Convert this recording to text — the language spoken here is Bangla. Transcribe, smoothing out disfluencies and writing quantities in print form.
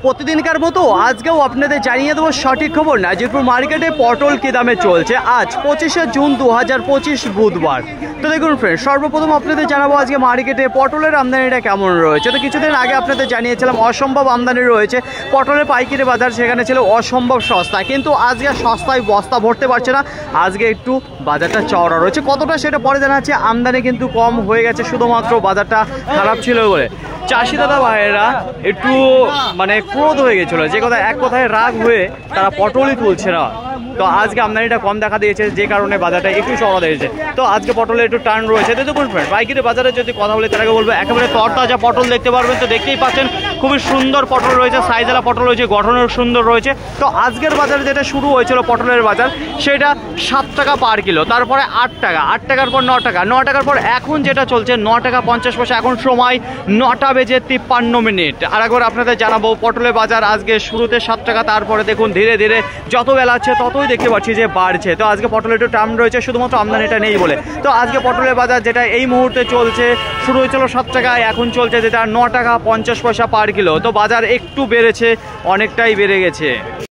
প্রতিদিনকার মতো আজকেও আপনাদের জানিয়ে দেবো সঠিক খবর। নাজিরপুর মার্কেটে পটল কি দামে চলছে আজ 25শে জুন 2025 বুধবার। তো দেখুন ফ্রেন্ড, সর্বপ্রথম আপনাদের জানাবো আজকে মার্কেটে পটলের আমদানিটা কেমন রয়েছে। তো কিছুদিন আগে আপনাদের জানিয়েছিলাম অসম্ভব আমদানি রয়েছে, পটলের পাইকারি বাজার সেখানে ছিল অসম্ভব সস্তা, কিন্তু আজকে সস্তায় বস্তা ভরতে পারছে না। আজকে একটু বাজারটা চওড়া রয়েছে, কতটা সেটা পরে জানাচ্ছে। আমদানি কিন্তু কম হয়ে গেছে, শুধুমাত্র বাজারটা খারাপ ছিল বলে চাষি দাদা ভাইয়েরা একটু ক্রোধ হয়ে গেছিলো, যে কথা এক কথায় রাগ হয়ে তারা পটলই তুলছে না। তো আজকে আমদানিটা কম দেখা দিয়েছে, যে কারণে বাজারটা একটু চড়া দিয়েছে। তো আজকে পটলের একটু টার্ন রয়েছে। তো দেখুন ফ্রেন্ড, পাইকারি বাজারে যদি কথা বলি তার আগে বলবো একেবারে তরতাজা পটল দেখতে পারবেন। তো দেখতেই পাচ্ছেন খুবই সুন্দর পটল রয়েছে, সাইজওয়ালা পটল রয়েছে, গঠনের সুন্দর রয়েছে। তো আজকের বাজারে যেটা শুরু হয়েছিল পটলের বাজার, সেটা 7 টাকা পার কিলো, তারপরে 8 টাকা, 8 টাকার পর 9 টাকা, 9 টাকার পর এখন যেটা চলছে 9 টাকা 50 পয়সা। এখন সময় 9টা বেজে 53 মিনিট। আর একবার আপনাদের জানাবো পটলের বাজার আজকে শুরুতে 7 টাকা, তারপরে দেখুন ধীরে ধীরে যত বেলা আছে ততই দেখতে পাচ্ছি যে বাড়ছে। তো আজকে পটলের একটু টার্ম রয়েছে, শুধুমাত্র আমদানিটা নেই বলে। তো আজকে পটলের বাজার যেটা এই মুহূর্তে চলছে, শুরু হয়েছিল 7 টাকায়, এখন চলছে যেটা 9 টাকা 50 পয়সা পার কিলো। তো বাজার একটু বেড়েছে, অনেকটাই বেড়ে গেছে।